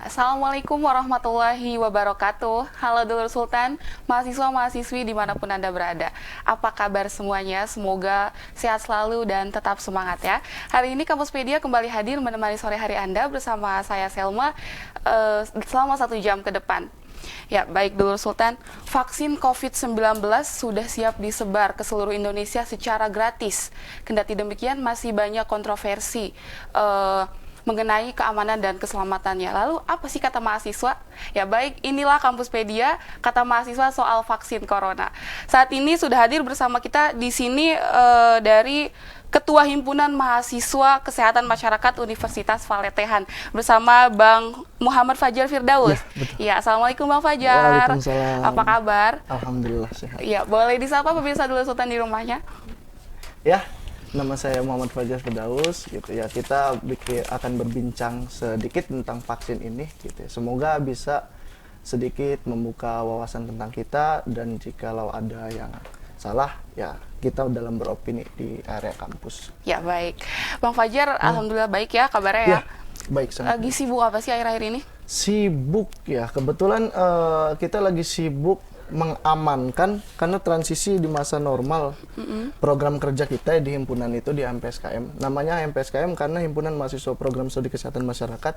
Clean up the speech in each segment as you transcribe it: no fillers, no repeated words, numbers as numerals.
Assalamualaikum warahmatullahi wabarakatuh. Halo Dulur Sultan, mahasiswa-mahasiswi dimanapun Anda berada. Apa kabar semuanya? Semoga sehat selalu dan tetap semangat ya. Hari ini Kampuspedia kembali hadir menemani sore hari Anda bersama saya Selma selama 1 jam ke depan. Ya, baik Dulur Sultan, vaksin COVID-19 sudah siap disebar ke seluruh Indonesia secara gratis. Kendati demikian masih banyak kontroversi mengenai keamanan dan keselamatannya. Lalu apa sih kata mahasiswa? Ya baik, inilah Kampuspedia, kata mahasiswa soal vaksin corona. Saat ini sudah hadir bersama kita di sini dari Ketua Himpunan Mahasiswa Kesehatan Masyarakat Universitas Valetehan bersama Bang Muhammad Fajar Firdaus. Ya, Assalamualaikum Bang Fajar. Waalaikumsalam. Apa kabar? Alhamdulillah sehat. Ya, boleh disapa pemirsa Dulur Sultan di rumahnya? Ya, nama saya Muhammad Fajar Firdaus gitu ya. Kita akan berbincang sedikit tentang vaksin ini gitu ya. Semoga bisa sedikit membuka wawasan tentang kita, dan jikalau ada yang salah ya kita dalam beropini di area kampus. Ya, baik. Bang Fajar, alhamdulillah baik ya kabarnya ya. Ya, baik sangat. Lagi sibuk apa sih akhir-akhir ini? Sibuk ya, kebetulan kita lagi sibuk mengamankan karena transisi di masa normal. Program kerja kita di himpunan itu di HMPSKM. Namanya HMPSKM karena Himpunan Mahasiswa Program Studi Kesehatan Masyarakat.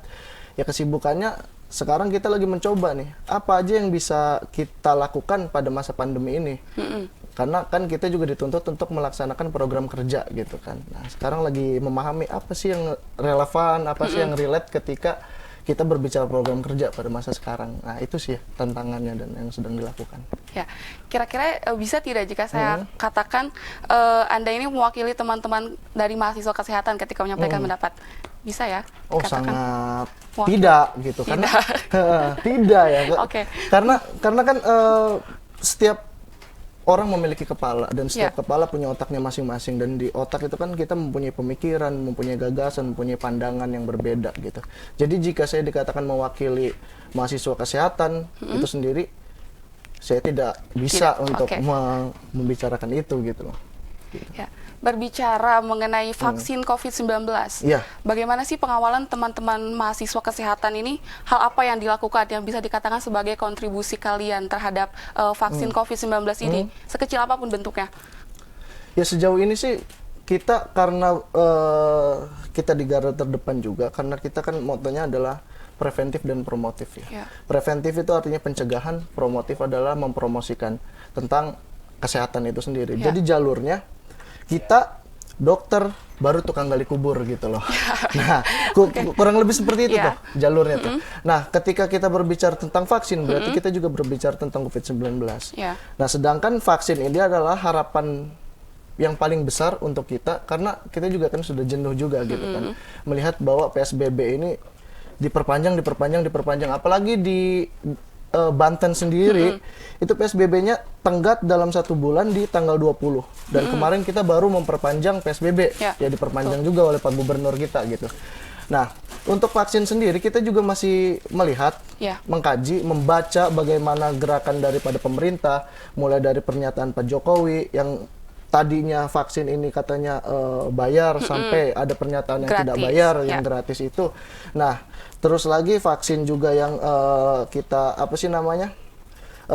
Ya, kesibukannya sekarang kita lagi mencoba nih, apa aja yang bisa kita lakukan pada masa pandemi ini. Karena kan kita juga dituntut untuk melaksanakan program kerja gitu kan. Nah, sekarang lagi memahami apa sih yang relevan, apa sih yang relate ketika kita berbicara program kerja pada masa sekarang. Nah, itu sih tantangannya dan yang sedang dilakukan. Ya, kira-kira bisa tidak jika saya katakan Anda ini mewakili teman-teman dari mahasiswa kesehatan ketika menyampaikan pendapat? Bisa ya? Oh, dikatakan sangat mewakili? tidak gitu. Karena tidak ya. Oke. Karena kan setiap orang memiliki kepala, dan setiap kepala punya otaknya masing-masing, dan di otak itu kan kita mempunyai pemikiran, mempunyai gagasan, mempunyai pandangan yang berbeda gitu. Jadi jika saya dikatakan mewakili mahasiswa kesehatan itu sendiri, saya tidak bisa untuk membicarakan itu gitu loh. Gitu. Ya. Berbicara mengenai vaksin COVID-19, bagaimana sih pengawalan teman-teman mahasiswa kesehatan ini? Hal apa yang dilakukan yang bisa dikatakan sebagai kontribusi kalian terhadap vaksin COVID-19 ini, sekecil apapun bentuknya? Ya, sejauh ini sih kita karena kita di garda terdepan juga, karena kita kan motonya adalah preventif dan promotif ya. Preventif itu artinya pencegahan, promotif adalah mempromosikan tentang kesehatan itu sendiri. Jadi jalurnya kita dokter baru tukang gali kubur gitu loh. Nah, kurang lebih seperti itu tuh jalurnya tuh. Nah, ketika kita berbicara tentang vaksin, berarti kita juga berbicara tentang COVID-19. Nah, sedangkan vaksin ini adalah harapan yang paling besar untuk kita, karena kita juga kan sudah jenuh juga gitu kan, melihat bahwa PSBB ini diperpanjang, apalagi di Banten sendiri itu PSBB-nya tenggat dalam 1 bulan di tanggal 20, dan kemarin kita baru memperpanjang PSBB ya diperpanjang juga oleh Pak Gubernur kita gitu. Nah, untuk vaksin sendiri kita juga masih melihat, mengkaji, membaca bagaimana gerakan daripada pemerintah, mulai dari pernyataan Pak Jokowi yang tadinya vaksin ini katanya bayar, sampai ada pernyataan yang gratis, tidak bayar, yang gratis itu. Nah, terus lagi vaksin juga yang kita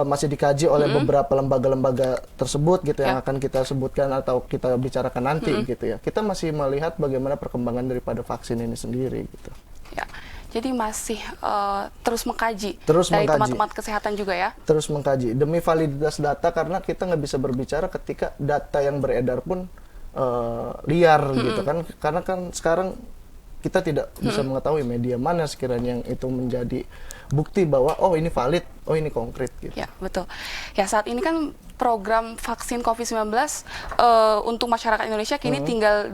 masih dikaji oleh beberapa lembaga-lembaga tersebut gitu, yang akan kita sebutkan atau kita bicarakan nanti gitu ya. Kita masih melihat bagaimana perkembangan daripada vaksin ini sendiri gitu. Ya. Jadi masih terus mengkaji dari teman-teman kesehatan juga ya? Terus mengkaji demi validitas data, karena kita nggak bisa berbicara ketika data yang beredar pun liar gitu kan, karena kan sekarang kita tidak bisa mengetahui media mana sekiranya yang itu menjadi bukti bahwa oh ini valid, oh ini konkret gitu. Ya, betul. Ya, saat ini kan program vaksin COVID-19 untuk masyarakat Indonesia kini tinggal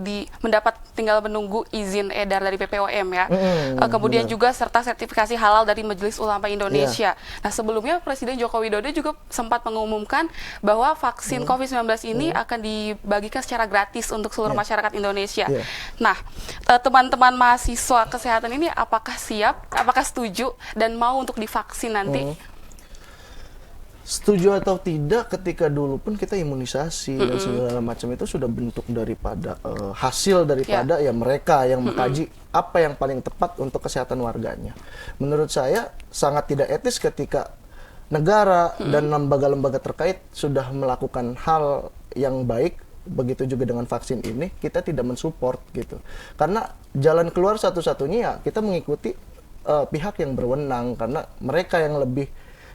menunggu izin edar dari BPOM ya. Kemudian juga serta sertifikasi halal dari Majelis Ulama Indonesia. Nah, sebelumnya Presiden Joko Widodo juga sempat mengumumkan bahwa vaksin COVID-19 ini akan dibagikan secara gratis untuk seluruh masyarakat Indonesia. Nah, teman-teman mahasiswa kesehatan ini apakah siap, apakah setuju dan mau untuk divaksin nanti? Setuju atau tidak, ketika dulu pun kita imunisasi dan segala macam itu sudah bentuk daripada hasil daripada ya mereka yang mengkaji apa yang paling tepat untuk kesehatan warganya. Menurut saya sangat tidak etis ketika negara dan lembaga-lembaga terkait sudah melakukan hal yang baik, begitu juga dengan vaksin ini, kita tidak mensupport gitu. Karena jalan keluar satu-satunya ya kita mengikuti pihak yang berwenang, karena mereka yang lebih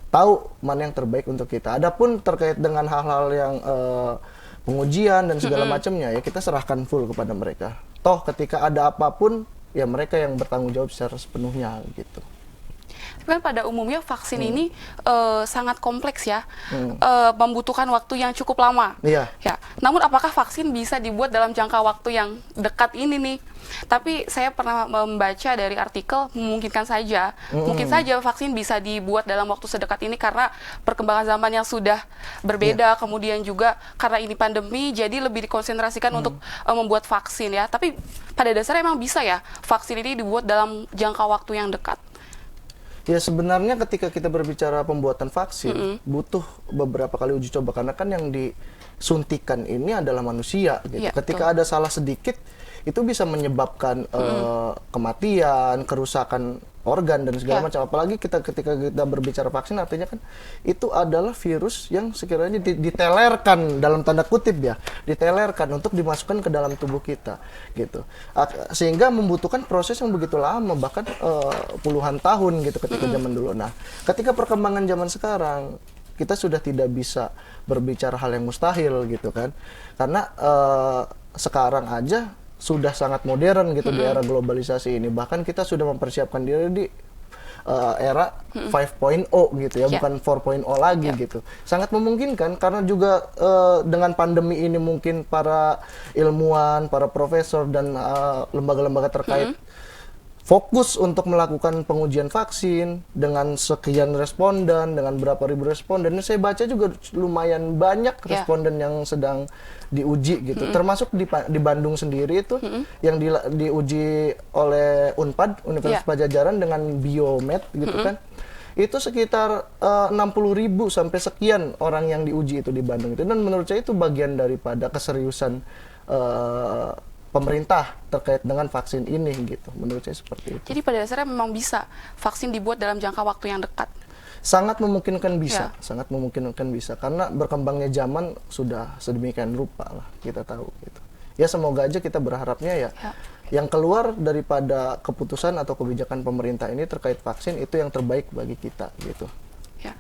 tahu mana yang terbaik untuk kita. Adapun terkait dengan hal-hal yang pengujian dan segala macamnya ya kita serahkan full kepada mereka. Toh ketika ada apapun ya mereka yang bertanggung jawab secara sepenuhnya gitu. Kan pada umumnya vaksin ini sangat kompleks ya, membutuhkan waktu yang cukup lama. Iya. Ya. Namun apakah vaksin bisa dibuat dalam jangka waktu yang dekat ini nih? Tapi saya pernah membaca dari artikel memungkinkan saja, mungkin saja vaksin bisa dibuat dalam waktu sedekat ini karena perkembangan zaman yang sudah berbeda, kemudian juga karena ini pandemi, jadi lebih dikonsentrasikan untuk membuat vaksin ya. Tapi pada dasarnya emang bisa ya vaksin ini dibuat dalam jangka waktu yang dekat. Ya sebenarnya ketika kita berbicara pembuatan vaksin butuh beberapa kali uji coba, karena kan yang disuntikan ini adalah manusia gitu. Ya, ketika ada salah sedikit itu bisa menyebabkan kematian, kerusakan organ dan segala macam. Apalagi ketika kita berbicara vaksin, artinya kan itu adalah virus yang sekiranya ditelerkan dalam tanda kutip ya, ditelerkan untuk dimasukkan ke dalam tubuh kita gitu. Sehingga membutuhkan proses yang begitu lama, bahkan puluhan tahun gitu ketika zaman dulu. Nah, ketika perkembangan zaman sekarang kita sudah tidak bisa berbicara hal yang mustahil gitu kan. Karena sekarang aja sudah sangat modern gitu di era globalisasi ini. Bahkan kita sudah mempersiapkan diri di era 5.0 gitu ya, bukan 4.0 lagi gitu. Sangat memungkinkan karena juga dengan pandemi ini mungkin para ilmuwan, para profesor dan lembaga-lembaga terkait fokus untuk melakukan pengujian vaksin dengan sekian responden, dengan berapa ribu responden. Dan saya baca juga lumayan banyak responden yang sedang diuji gitu. Termasuk di Bandung sendiri itu yang diuji oleh Unpad, Universitas Padjadjaran dengan Biomed gitu kan. Itu sekitar 60.000 sampai sekian orang yang diuji itu di Bandung itu. Dan menurut saya itu bagian daripada keseriusan pemerintah terkait dengan vaksin ini gitu. Menurut saya seperti itu. Jadi pada dasarnya memang bisa vaksin dibuat dalam jangka waktu yang dekat. Sangat memungkinkan bisa, sangat memungkinkan bisa karena berkembangnya zaman sudah sedemikian rupa lah, kita tahu gitu. Ya semoga aja kita berharapnya ya yang keluar daripada keputusan atau kebijakan pemerintah ini terkait vaksin itu yang terbaik bagi kita gitu. Ya.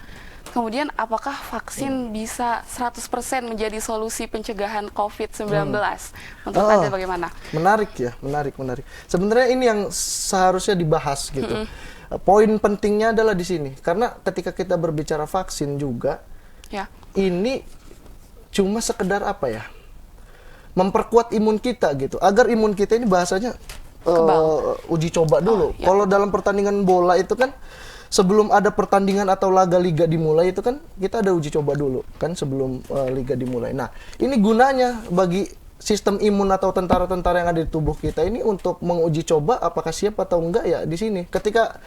Kemudian apakah vaksin bisa 100% menjadi solusi pencegahan COVID-19? Untuk Anda bagaimana? Menarik ya, menarik. Sebenarnya ini yang seharusnya dibahas gitu. Poin pentingnya adalah di sini, karena ketika kita berbicara vaksin juga, ini cuma sekedar apa ya? Memperkuat imun kita gitu, agar imun kita ini bahasanya uji coba dulu. Kalau dalam pertandingan bola itu kan sebelum ada pertandingan atau laga liga dimulai itu kan kita ada uji coba dulu kan sebelum liga dimulai. Nah, ini gunanya bagi sistem imun atau tentara-tentara yang ada di tubuh kita ini untuk menguji coba apakah siap atau enggak ya di sini. Ketika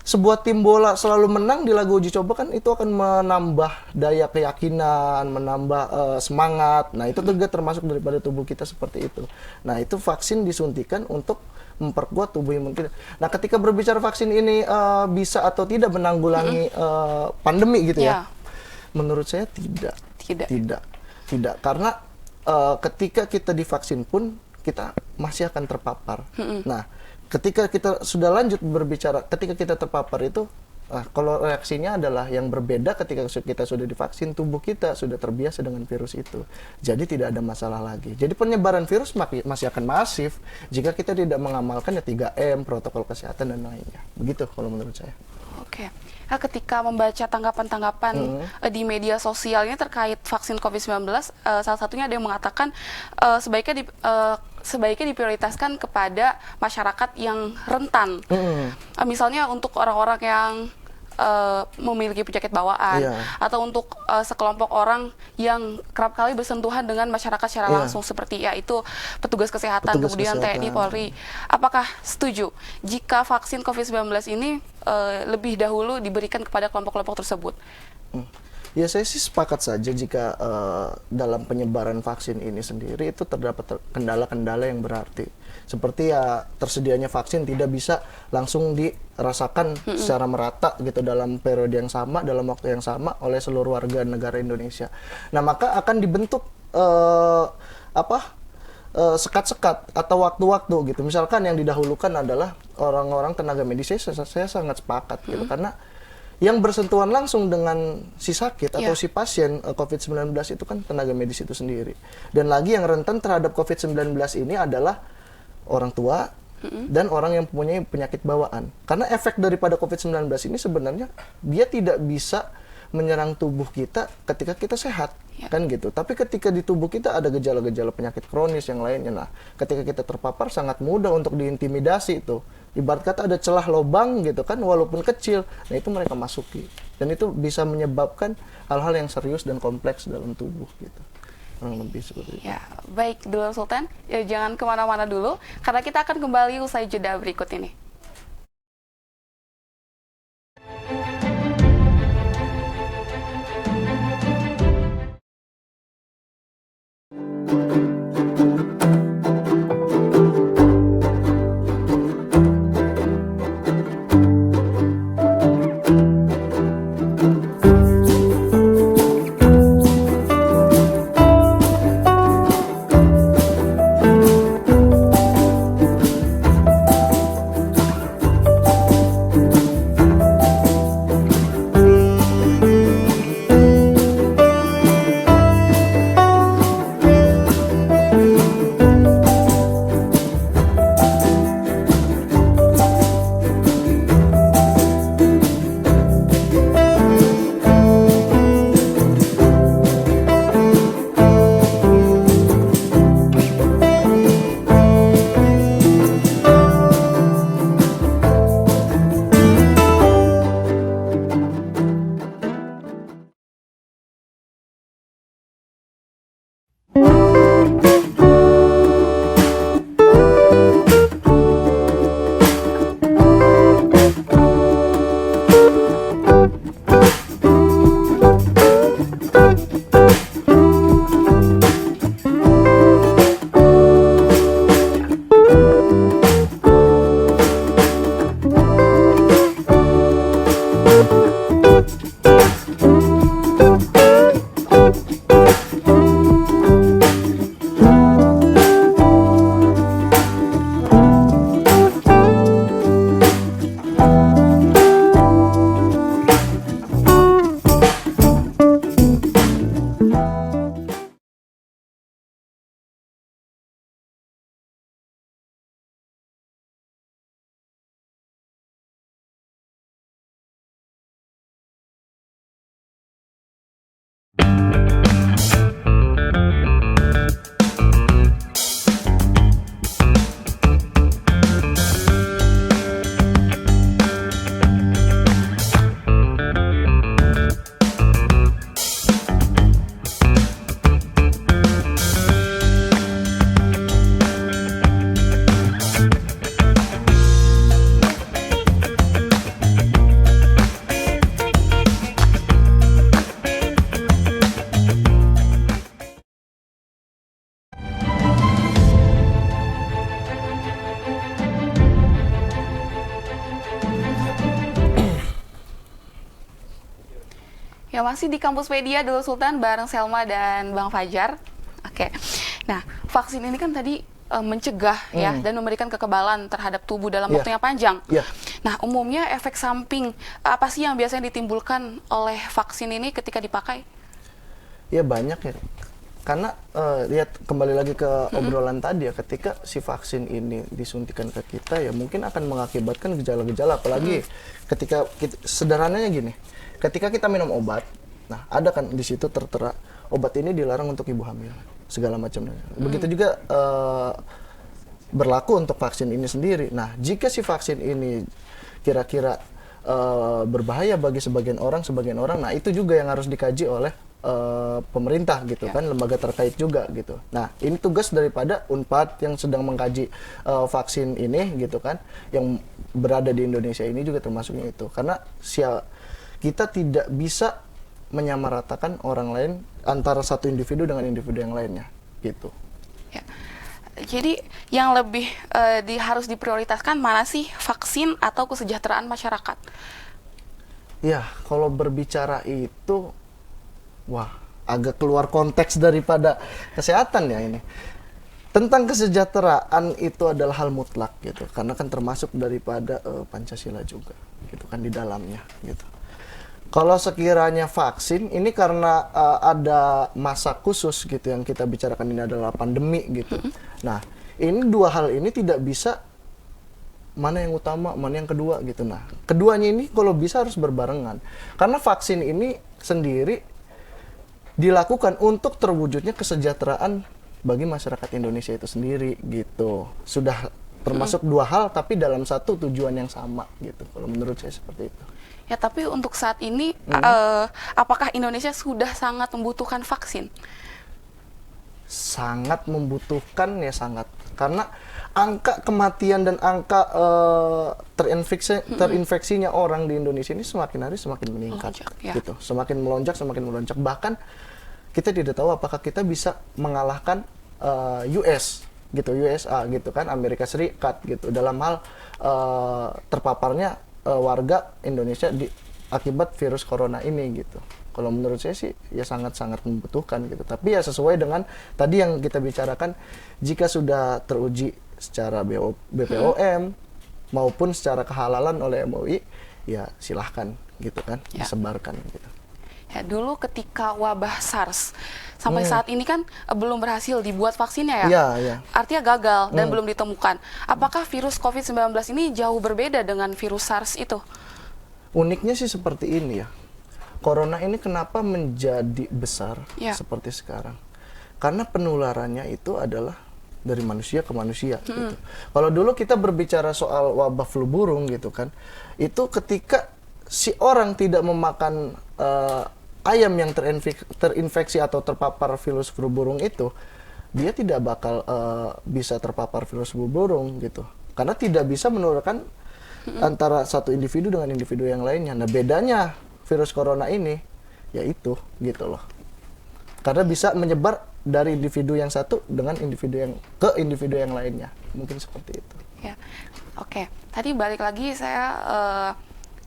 sebuah tim bola selalu menang di laga uji coba kan itu akan menambah daya keyakinan, menambah semangat. Nah, itu juga termasuk daripada tubuh kita seperti itu. Nah, itu vaksin disuntikan untuk memperkuat tubuh imun kita. Nah, ketika berbicara vaksin ini bisa atau tidak menanggulangi pandemi gitu ya? Menurut saya tidak. Karena ketika kita divaksin pun kita masih akan terpapar. Nah, ketika kita sudah lanjut berbicara, ketika kita terpapar itu, kalau reaksinya adalah yang berbeda ketika kita sudah divaksin, tubuh kita sudah terbiasa dengan virus itu. Jadi tidak ada masalah lagi. Jadi penyebaran virus masih akan masif jika kita tidak mengamalkan ya 3M, protokol kesehatan dan lainnya. Begitu kalau menurut saya. Oke. Nah, ketika membaca tanggapan-tanggapan di media sosialnya terkait vaksin COVID-19, salah satunya ada yang mengatakan sebaiknya diprioritaskan kepada masyarakat yang rentan. Misalnya untuk orang-orang yang memiliki penyakit bawaan, atau untuk sekelompok orang yang kerap kali bersentuhan dengan masyarakat secara langsung seperti yaitu petugas kesehatan, kemudian TNI, Polri. Apakah setuju jika vaksin COVID-19 ini lebih dahulu diberikan kepada kelompok-kelompok tersebut? Ya saya sih sepakat saja jika dalam penyebaran vaksin ini sendiri itu terdapat kendala-kendala yang berarti. Seperti ya tersedianya vaksin tidak bisa langsung dirasakan secara merata gitu dalam periode yang sama, dalam waktu yang sama oleh seluruh warga negara Indonesia. Nah maka akan dibentuk sekat-sekat atau waktu-waktu gitu. Misalkan yang didahulukan adalah orang-orang tenaga medis. Saya sangat sepakat gitu karena yang bersentuhan langsung dengan si sakit atau si pasien COVID-19 itu kan tenaga medis itu sendiri. Dan lagi yang rentan terhadap COVID-19 ini adalah orang tua dan orang yang mempunyai penyakit bawaan. Karena efek daripada COVID-19 ini sebenarnya dia tidak bisa menyerang tubuh kita ketika kita sehat, kan gitu. Tapi ketika di tubuh kita ada gejala-gejala penyakit kronis yang lainnya, nah ketika kita terpapar sangat mudah untuk diintimidasi itu. Ibarat kata ada celah lubang gitu kan, walaupun kecil, nah itu mereka masuki. Dan itu bisa menyebabkan hal-hal yang serius dan kompleks dalam tubuh gitu. Kurang lebih seperti itu. Ya, baik Dulur Sultan, ya jangan kemana-mana dulu, karena kita akan kembali usai jeda berikut ini. Ya, masih di Kampus Media Dulur Sultan bareng Selma dan Bang Fajar. Oke. Nah, vaksin ini kan tadi mencegah ya dan memberikan kekebalan terhadap tubuh dalam waktu yang panjang. Nah, umumnya efek samping apa sih yang biasanya ditimbulkan oleh vaksin ini ketika dipakai? Ya banyak ya. Karena lihat kembali lagi ke obrolan tadi ya, ketika si vaksin ini disuntikan ke kita ya mungkin akan mengakibatkan gejala-gejala, apalagi ketika sederhananya gini. Ketika kita minum obat, nah ada kan di situ tertera obat ini dilarang untuk ibu hamil, segala macamnya. Begitu juga berlaku untuk vaksin ini sendiri. Nah, jika si vaksin ini kira-kira berbahaya bagi sebagian orang, nah itu juga yang harus dikaji oleh pemerintah gitu kan, lembaga terkait juga gitu. Nah, ini tugas daripada Unpad yang sedang mengkaji vaksin ini gitu kan, yang berada di Indonesia ini juga termasuknya itu. Karena kita tidak bisa menyamaratakan orang lain antara satu individu dengan individu yang lainnya gitu. Ya. Jadi yang lebih harus diprioritaskan mana sih, vaksin atau kesejahteraan masyarakat? Ya, kalau berbicara itu, wah, agak keluar konteks daripada kesehatan ya ini. Tentang kesejahteraan itu adalah hal mutlak gitu, karena kan termasuk daripada Pancasila juga, gitu kan di dalamnya gitu. Kalau sekiranya vaksin, ini karena ada masa khusus gitu yang kita bicarakan, ini adalah pandemi gitu. Nah, ini dua hal ini tidak bisa mana yang utama, mana yang kedua gitu. Nah, keduanya ini kalau bisa harus berbarengan. Karena vaksin ini sendiri dilakukan untuk terwujudnya kesejahteraan bagi masyarakat Indonesia itu sendiri gitu. Sudah termasuk dua hal tapi dalam satu tujuan yang sama gitu. Kalau menurut saya seperti itu. Ya, tapi untuk saat ini apakah Indonesia sudah sangat membutuhkan vaksin? Sangat membutuhkan ya, sangat. Karena angka kematian dan angka terinfeksinya orang di Indonesia ini semakin hari semakin meningkat gitu. Semakin melonjak. Bahkan kita tidak tahu apakah kita bisa mengalahkan USA gitu kan, Amerika Serikat gitu dalam hal terpaparnya warga Indonesia akibat virus corona ini gitu. Kalau menurut saya sih ya sangat-sangat membutuhkan gitu. Tapi ya sesuai dengan tadi yang kita bicarakan, jika sudah teruji secara BPOM maupun secara kehalalan oleh MUI, ya silahkan gitu kan, disebarkan gitu. Ya, dulu ketika wabah SARS sampai saat ini kan belum berhasil dibuat vaksinnya ya? Iya. Artinya gagal dan belum ditemukan. Apakah virus COVID-19 ini jauh berbeda dengan virus SARS itu? Uniknya sih seperti ini ya. Corona ini kenapa menjadi besar seperti sekarang? Karena penularannya itu adalah dari manusia ke manusia gitu. Kalau dulu kita berbicara soal wabah flu burung gitu kan, itu ketika si orang tidak memakan ayam yang terinfeksi atau terpapar virus flu burung itu, dia tidak bakal bisa terpapar virus flu burung gitu. Karena tidak bisa menularkan antara satu individu dengan individu yang lainnya. Nah, bedanya virus corona ini yaitu gitu loh. Karena bisa menyebar dari individu yang satu dengan individu yang ke individu yang lainnya. Mungkin seperti itu. Ya. Oke. Tadi balik lagi saya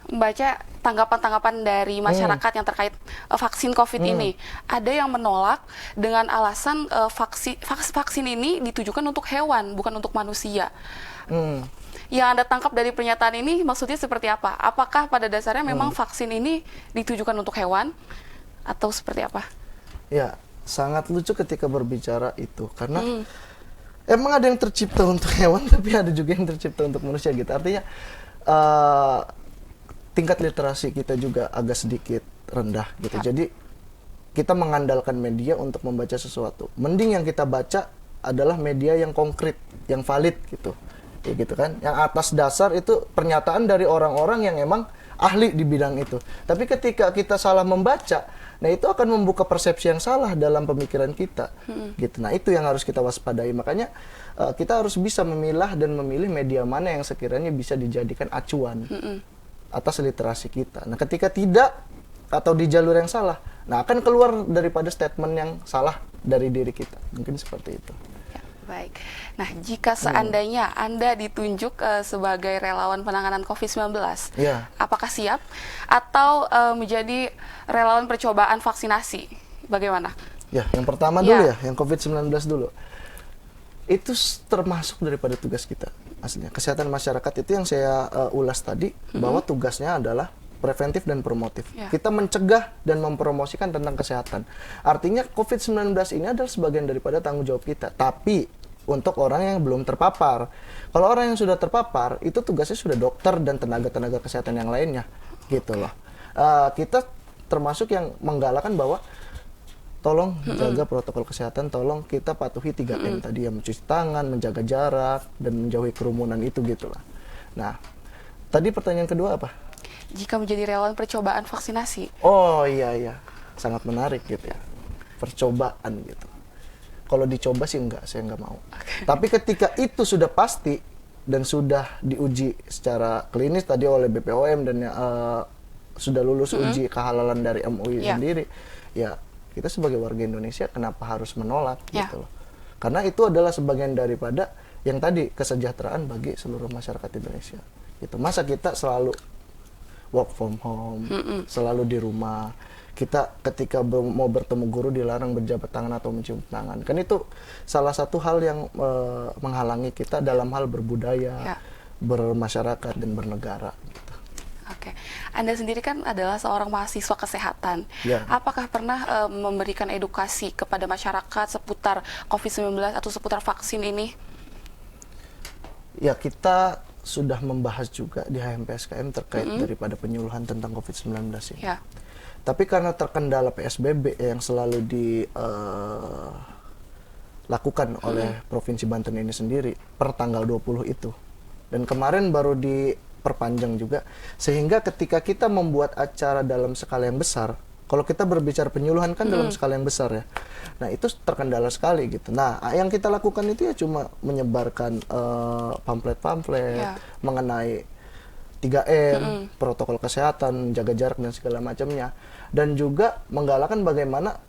membaca tanggapan-tanggapan dari masyarakat yang terkait vaksin COVID ini. Ada yang menolak dengan alasan vaksin ini ditujukan untuk hewan, bukan untuk manusia. Yang Anda tangkap dari pernyataan ini maksudnya seperti apa? Apakah pada dasarnya memang vaksin ini ditujukan untuk hewan atau seperti apa? Ya, sangat lucu ketika berbicara itu. Karena emang ada yang tercipta untuk hewan, tapi ada juga yang tercipta untuk manusia gitu. Artinya tingkat literasi kita juga agak sedikit rendah gitu. Jadi kita mengandalkan media untuk membaca sesuatu. Mending yang kita baca adalah media yang konkret, yang valid gitu. Ya gitu kan. Yang atas dasar itu pernyataan dari orang-orang yang emang ahli di bidang itu. Tapi ketika kita salah membaca, nah itu akan membuka persepsi yang salah dalam pemikiran kita. Gitu. Nah, itu yang harus kita waspadai. Makanya kita harus bisa memilah dan memilih media mana yang sekiranya bisa dijadikan acuan atas literasi kita. Nah, ketika tidak atau di jalur yang salah, nah akan keluar daripada statement yang salah dari diri kita. Mungkin seperti itu. Ya, baik. Nah, jika seandainya Anda ditunjuk sebagai relawan penanganan COVID-19, apakah siap atau menjadi relawan percobaan vaksinasi? Bagaimana? Ya, yang pertama dulu ya, yang COVID-19 dulu. Itu termasuk daripada tugas kita aslinya. Kesehatan masyarakat itu yang saya ulas tadi, bahwa tugasnya adalah preventif dan promotif. Kita mencegah dan mempromosikan tentang kesehatan. Artinya COVID-19 ini adalah sebagian daripada tanggung jawab kita. Tapi untuk orang yang belum terpapar. Kalau orang yang sudah terpapar, itu tugasnya sudah dokter dan tenaga-tenaga kesehatan yang lainnya. Gitu loh. Kita termasuk yang menggalakkan bahwa tolong jaga protokol kesehatan, tolong kita patuhi 3M tadi, ya, mencuci tangan, menjaga jarak, dan menjauhi kerumunan itu gitulah. Nah, tadi pertanyaan kedua apa? Jika menjadi relawan percobaan vaksinasi. Oh iya, sangat menarik gitu ya, percobaan gitu. Kalau dicoba sih enggak, saya enggak mau. Tapi ketika itu sudah pasti dan sudah diuji secara klinis tadi oleh BPOM dan sudah lulus uji kehalalan dari MUI sendiri, ya kita sebagai warga Indonesia kenapa harus menolak gitu loh. Karena itu adalah sebagian daripada yang tadi kesejahteraan bagi seluruh masyarakat Indonesia. Gitu. Masa kita selalu work from home, selalu di rumah. Kita ketika mau bertemu guru dilarang berjabat tangan atau mencium tangan. Kan itu salah satu hal yang menghalangi kita dalam hal berbudaya, bermasyarakat dan bernegara. Gitu. Oke, Anda sendiri kan adalah seorang mahasiswa kesehatan. Apakah pernah memberikan edukasi kepada masyarakat seputar COVID-19 atau seputar vaksin ini? Ya, kita sudah membahas juga di HMPSKM terkait daripada penyuluhan tentang COVID-19 ini. Tapi karena terkendala PSBB yang selalu dilakukan oleh Provinsi Banten ini sendiri per tanggal 20 itu. Dan kemarin baru diperpanjang juga. Sehingga ketika kita membuat acara dalam skala yang besar, kalau kita berbicara penyuluhan kan dalam skala yang besar ya. Nah, itu terkendala sekali gitu. Nah, yang kita lakukan itu ya cuma menyebarkan pamflet-pamflet mengenai 3M, protokol kesehatan, jaga jarak dan segala macamnya. Dan juga menggalakkan bagaimana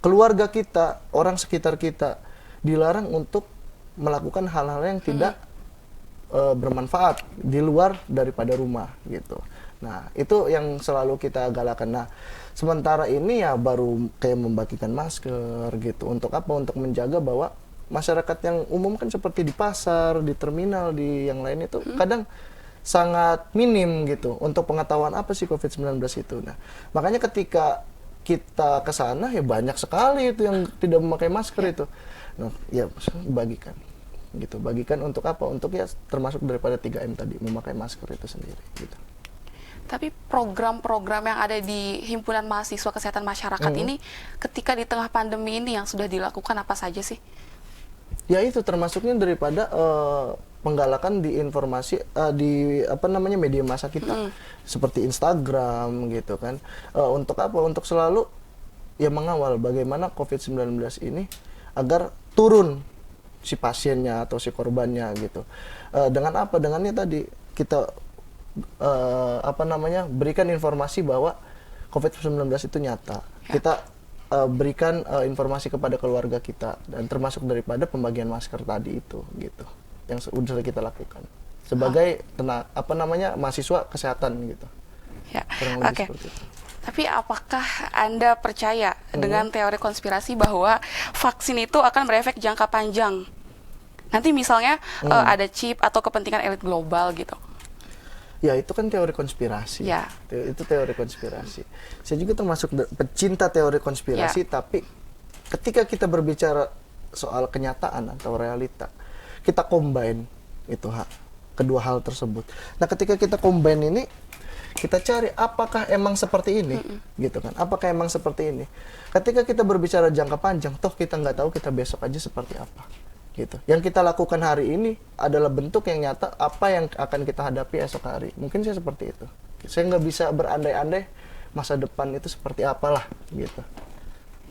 keluarga kita, orang sekitar kita dilarang untuk melakukan hal-hal yang tidak bermanfaat di luar daripada rumah gitu. Nah, itu yang selalu kita galakan. Nah, sementara ini ya baru kayak membagikan masker gitu. Untuk apa? Untuk menjaga bahwa masyarakat yang umum kan seperti di pasar, di terminal, di yang lain itu kadang sangat minim gitu untuk pengetahuan apa sih COVID-19 itu. Nah, makanya ketika kita ke sana ya banyak sekali itu yang tidak memakai masker itu. Nah, ya bagikan gitu. Bagikan untuk apa? Untuk ya termasuk daripada 3M tadi, memakai masker itu sendiri gitu. Tapi program-program yang ada di Himpunan Mahasiswa Kesehatan Masyarakat ini ketika di tengah pandemi ini yang sudah dilakukan apa saja sih? Ya itu termasuknya daripada penggalakan di informasi di media massa kita seperti Instagram gitu kan. Untuk apa? Untuk selalu ya mengawal bagaimana COVID-19 ini agar turun si pasiennya atau si korbannya gitu. Dengan apa? Dengannya tadi kita berikan informasi bahwa COVID-19 itu nyata. Kita berikan informasi kepada keluarga kita dan termasuk daripada pembagian masker tadi itu gitu yang sudah kita lakukan sebagai mahasiswa kesehatan gitu. Ya. Oke. Tapi apakah Anda percaya dengan teori konspirasi bahwa vaksin itu akan berefek jangka panjang? Nanti misalnya ada chip atau kepentingan elit global gitu. Ya, itu kan teori konspirasi. Itu teori konspirasi. Saya juga termasuk pecinta teori konspirasi, tapi ketika kita berbicara soal kenyataan atau realita, kita combine itu kedua hal tersebut. Nah, ketika kita combine ini, kita cari apakah emang seperti ini, gitu kan? Apakah emang seperti ini? Ketika kita berbicara jangka panjang, toh kita nggak tahu kita besok aja seperti apa. Gitu. Yang kita lakukan hari ini adalah bentuk yang nyata apa yang akan kita hadapi esok hari. Mungkin saya seperti itu. Saya nggak bisa berandai-andai masa depan itu seperti apalah gitu.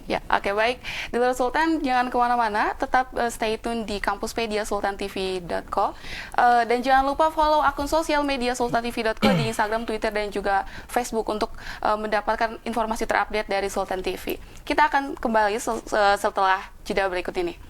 Ya, oke, baik. Dulur Sultan, jangan kemana-mana, tetap stay tune di kampuspedia sultantv.co dan jangan lupa follow akun sosial media sultantv.co di Instagram, Twitter, dan juga Facebook untuk mendapatkan informasi terupdate dari Sultan TV. Kita akan kembali setelah jeda berikut ini.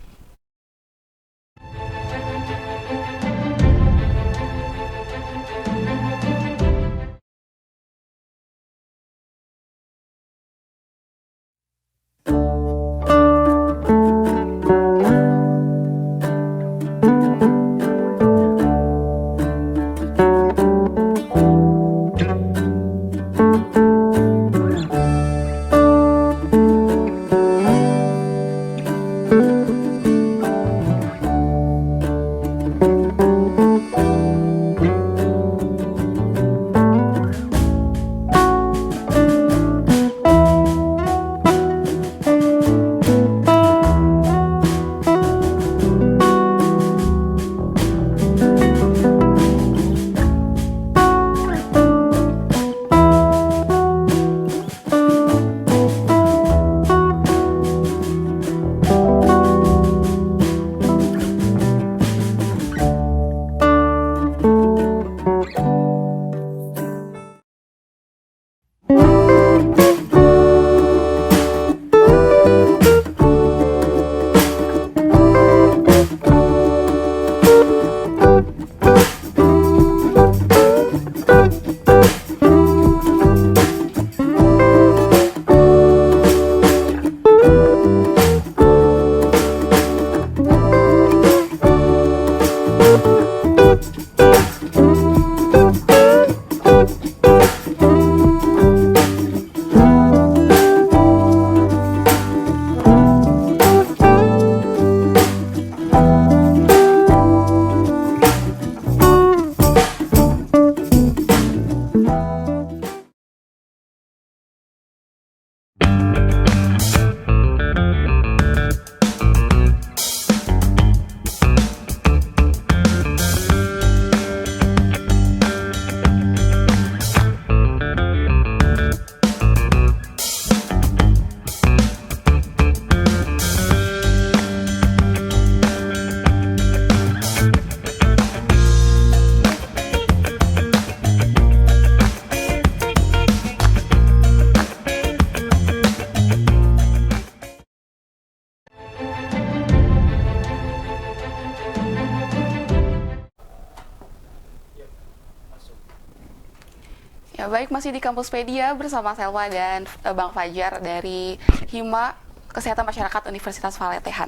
Ya baik, masih di Kampuspedia bersama Selma dan Bang Fajar dari Hima Kesehatan Masyarakat Universitas Valetehan.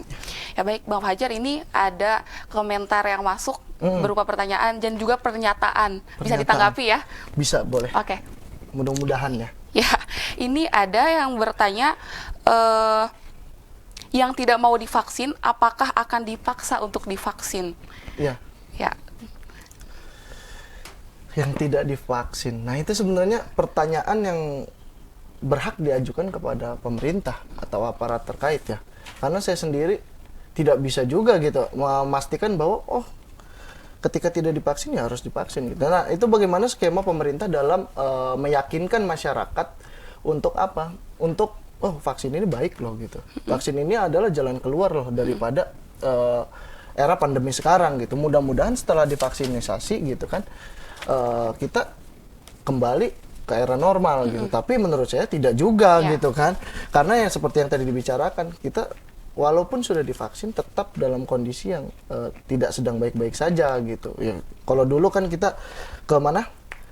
Ya baik, Bang Fajar, ini ada komentar yang masuk berupa pertanyaan dan juga pernyataan. Bisa ditanggapi ya? Bisa, boleh. Oke. Mudah-mudahan ya. Ya, ini ada yang bertanya, yang tidak mau divaksin, apakah akan dipaksa untuk divaksin? Iya. Ya. Yang tidak divaksin. Nah, itu sebenarnya pertanyaan yang berhak diajukan kepada pemerintah atau aparat terkait ya. Karena saya sendiri tidak bisa juga gitu memastikan bahwa ketika tidak divaksin ya harus divaksin gitu. Nah, itu bagaimana skema pemerintah dalam meyakinkan masyarakat untuk apa? Untuk vaksin ini baik loh gitu. Vaksin ini adalah jalan keluar loh daripada era pandemi sekarang gitu. Mudah-mudahan setelah divaksinisasi gitu kan kita kembali ke era normal gitu. Tapi menurut saya tidak juga gitu kan. Karena yang seperti yang tadi dibicarakan, kita walaupun sudah divaksin tetap dalam kondisi yang tidak sedang baik-baik saja gitu. Ya, kalau dulu kan kita ke mana?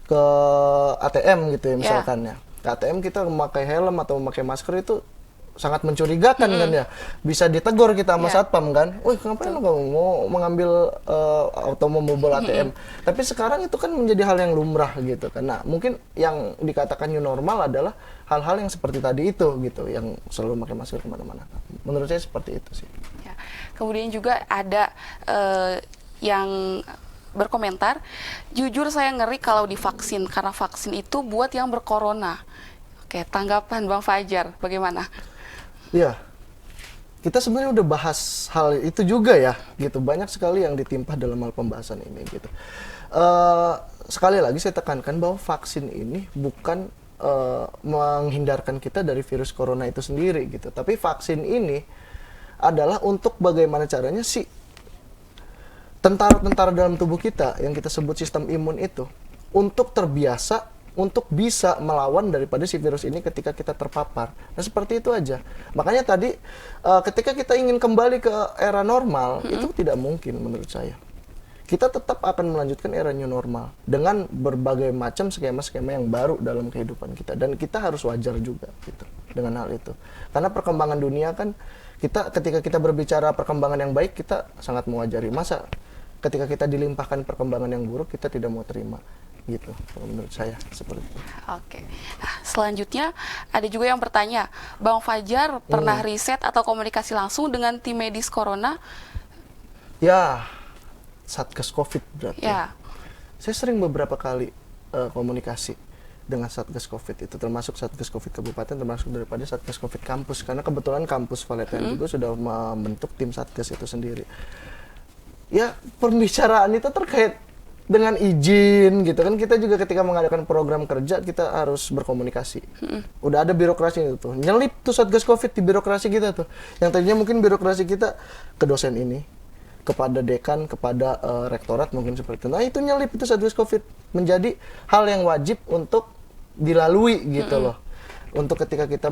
Ke ATM gitu ya misalkan ya. Ke ATM kita memakai helm atau memakai masker itu sangat mencurigakan kan ya. Bisa ditegur kita sama satpam kan. Wih, ngapain lo kamu mau mengambil atau membobol ATM? Tapi sekarang itu kan menjadi hal yang lumrah gitu kan. Nah, mungkin yang dikatakan new normal adalah hal-hal yang seperti tadi itu gitu, yang selalu pakai masker kemana-mana. Menurut saya seperti itu sih. Ya. Kemudian juga ada yang berkomentar, jujur saya ngeri kalau divaksin karena vaksin itu buat yang berkorona. Oke, tanggapan Bang Fajar bagaimana? Ya, kita sebenarnya udah bahas hal itu juga ya, gitu. Banyak sekali yang ditimpa dalam hal pembahasan ini, gitu. Sekali lagi saya tekankan bahwa vaksin ini bukan menghindarkan kita dari virus corona itu sendiri, gitu. Tapi vaksin ini adalah untuk bagaimana caranya si tentara-tentara dalam tubuh kita yang kita sebut sistem imun itu untuk terbiasa untuk bisa melawan daripada si virus ini ketika kita terpapar. Nah, seperti itu aja. Makanya tadi ketika kita ingin kembali ke era normal, itu tidak mungkin menurut saya. Kita tetap akan melanjutkan era new normal dengan berbagai macam skema-skema yang baru dalam kehidupan kita. Dan kita harus wajar juga gitu dengan hal itu. Karena perkembangan dunia kan, ketika kita berbicara perkembangan yang baik, kita sangat mewajari. Masa ketika kita dilimpahkan perkembangan yang buruk, kita tidak mau terima. Gitu, menurut saya seperti itu. Oke. Nah, selanjutnya ada juga yang bertanya, Bang Fajar pernah riset atau komunikasi langsung dengan tim medis corona? Ya, Satgas Covid berarti. Ya. Saya sering beberapa kali komunikasi dengan Satgas Covid itu, termasuk Satgas Covid Kabupaten, termasuk daripada Satgas Covid Kampus, karena kebetulan kampus Valetehan juga sudah membentuk tim Satgas itu sendiri. Ya, pembicaraan itu terkait dengan izin gitu kan, kita juga ketika mengadakan program kerja kita harus berkomunikasi. Udah ada birokrasi itu tuh. Nyelip tuh Satgas Covid di birokrasi kita tuh. Yang tadinya mungkin birokrasi kita ke dosen ini, kepada dekan, kepada rektorat mungkin seperti itu. Nah, itu nyelip itu Satgas Covid menjadi hal yang wajib untuk dilalui gitu loh. Untuk ketika kita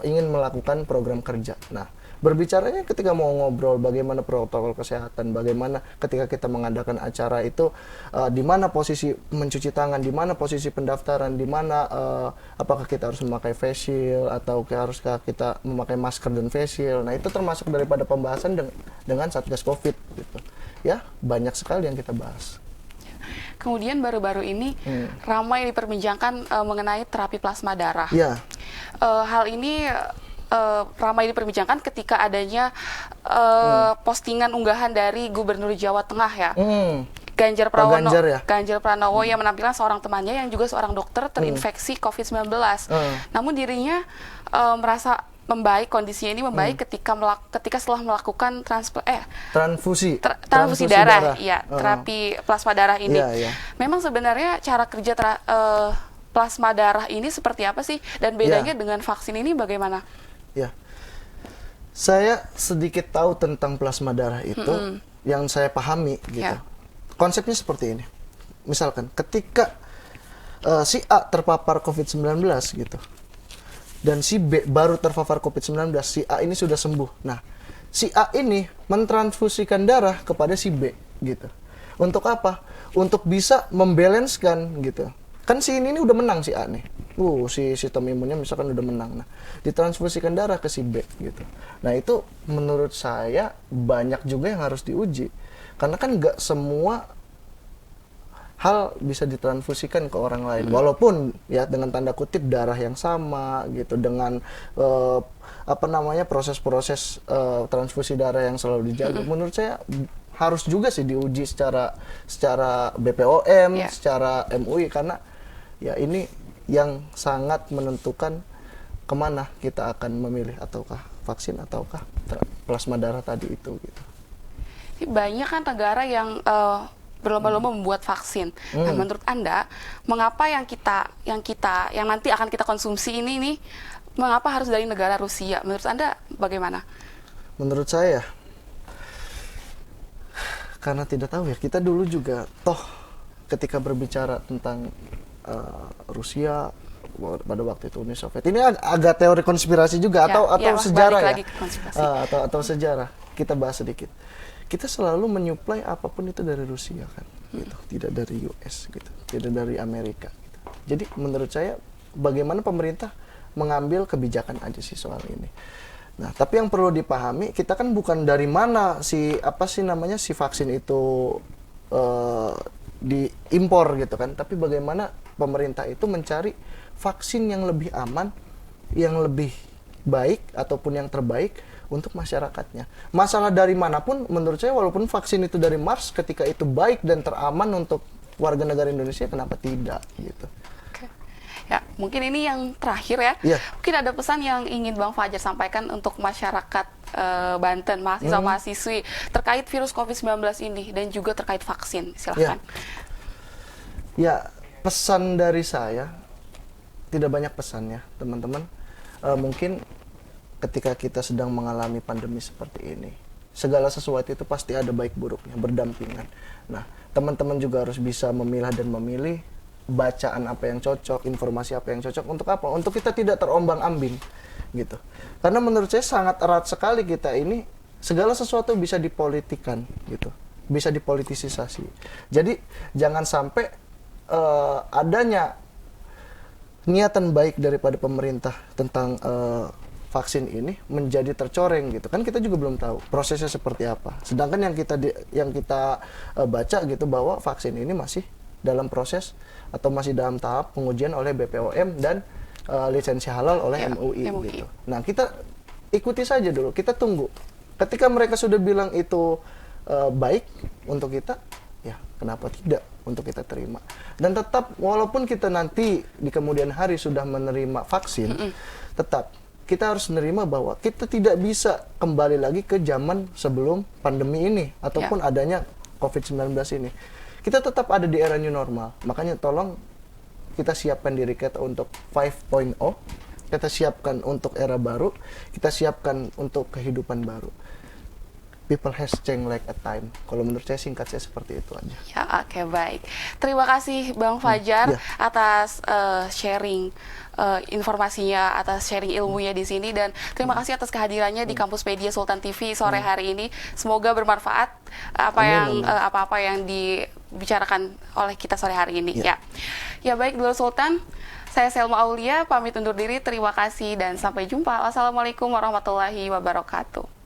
ingin melakukan program kerja. Nah, berbicaranya ketika mau ngobrol bagaimana protokol kesehatan, bagaimana ketika kita mengadakan acara itu di mana posisi mencuci tangan, di mana posisi pendaftaran, di mana apakah kita harus memakai face shield atau haruskah kita memakai masker dan face shield. Nah, itu termasuk daripada pembahasan dengan Satgas Covid gitu. Ya, banyak sekali yang kita bahas. Kemudian baru-baru ini ramai diperbincangkan mengenai terapi plasma darah. Ya. Hal ini ramai diperbincangkan ketika adanya postingan unggahan dari Gubernur Jawa Tengah ya, Ganjar Pranowo yang menampilkan seorang temannya yang juga seorang dokter terinfeksi COVID-19. Namun dirinya merasa membaik, kondisinya ini membaik ketika setelah melakukan transfusi darah, ya, terapi plasma darah ini. Memang sebenarnya cara kerja plasma darah ini seperti apa sih, dan bedanya dengan vaksin ini bagaimana? Ya, saya sedikit tahu tentang plasma darah itu, yang saya pahami gitu. Konsepnya seperti ini. Misalkan ketika si A terpapar COVID-19 gitu, dan si B baru terpapar COVID-19, si A ini sudah sembuh. Nah, si A ini mentransfusikan darah kepada si B gitu. Untuk apa? Untuk bisa membalanskan gitu kan si ini udah menang si A nih. Si sistem imunnya misalkan udah menang. Nah, ditransfusikan darah ke si B gitu. Nah, itu menurut saya banyak juga yang harus diuji. Karena kan nggak semua hal bisa ditransfusikan ke orang lain. Walaupun ya dengan tanda kutip darah yang sama gitu, dengan proses-proses transfusi darah yang selalu dijaga. Menurut saya harus juga sih diuji secara BPOM, secara MUI, karena ya ini yang sangat menentukan kemana kita akan memilih, ataukah vaksin ataukah plasma darah tadi itu gitu. Banyak kan negara yang berlomba-lomba membuat vaksin. Nah, menurut Anda, mengapa yang nanti akan kita konsumsi ini nih, mengapa harus dari negara Rusia? Menurut Anda bagaimana? Menurut saya, karena tidak tahu ya, kita dulu juga toh ketika berbicara tentang Rusia pada waktu itu Uni Soviet, ini agak teori konspirasi juga atau sejarah ya, atau sejarah, kita bahas sedikit. Kita selalu menyuplai apapun itu dari Rusia kan, gitu. Tidak dari US gitu, tidak dari Amerika gitu. Jadi menurut saya bagaimana pemerintah mengambil kebijakan aja sih soal ini. Nah, tapi yang perlu dipahami, kita kan bukan dari mana si vaksin itu diimpor gitu kan, tapi bagaimana pemerintah itu mencari vaksin yang lebih aman, yang lebih baik ataupun yang terbaik untuk masyarakatnya. Masalah dari manapun, menurut saya walaupun vaksin itu dari Mars, ketika itu baik dan teraman untuk warga negara Indonesia, kenapa tidak gitu. Ya, mungkin ini yang terakhir ya. Mungkin ada pesan yang ingin Bang Fajar sampaikan untuk masyarakat Banten, mahasiswa-mahasiswi terkait virus COVID-19 ini dan juga terkait vaksin. Silahkan. Ya, pesan dari saya tidak banyak pesannya, teman-teman. Mungkin ketika kita sedang mengalami pandemi seperti ini, segala sesuatu itu pasti ada baik buruknya, berdampingan. Nah, teman-teman juga harus bisa memilah dan memilih bacaan apa yang cocok, informasi apa yang cocok untuk apa? Untuk kita tidak terombang-ambing gitu. Karena menurut saya sangat erat sekali kita ini, segala sesuatu bisa dipolitikan gitu. Bisa dipolitisasi. Jadi jangan sampai adanya niatan baik daripada pemerintah tentang vaksin ini menjadi tercoreng gitu. Kan kita juga belum tahu prosesnya seperti apa. Sedangkan yang kita baca gitu bahwa vaksin ini masih dalam proses atau masih dalam tahap pengujian oleh BPOM dan lisensi halal oleh MUI gitu. Nah, kita ikuti saja dulu, kita tunggu. Ketika mereka sudah bilang itu baik untuk kita, ya kenapa tidak untuk kita terima. Dan tetap walaupun kita nanti di kemudian hari sudah menerima vaksin, tetap kita harus menerima bahwa kita tidak bisa kembali lagi ke zaman sebelum pandemi ini ataupun adanya COVID-19 ini. Kita tetap ada di era new normal. Makanya tolong kita siapkan diri kita untuk 5.0, kita siapkan untuk era baru, kita siapkan untuk kehidupan baru. People has changed like a time. Kalau menurut saya singkat saya seperti itu aja. Ya, oke, baik. Terima kasih Bang Fajar atas sharing informasinya, atas sharing ilmunya di sini, dan terima kasih atas kehadirannya di Kampus Media Sultan TV sore hari ini. Semoga bermanfaat apa-apa yang dibicarakan oleh kita sore hari ini. Ya baik, Dulur Sultan. Saya Selma Aulia pamit undur diri. Terima kasih dan sampai jumpa. Wassalamualaikum warahmatullahi wabarakatuh.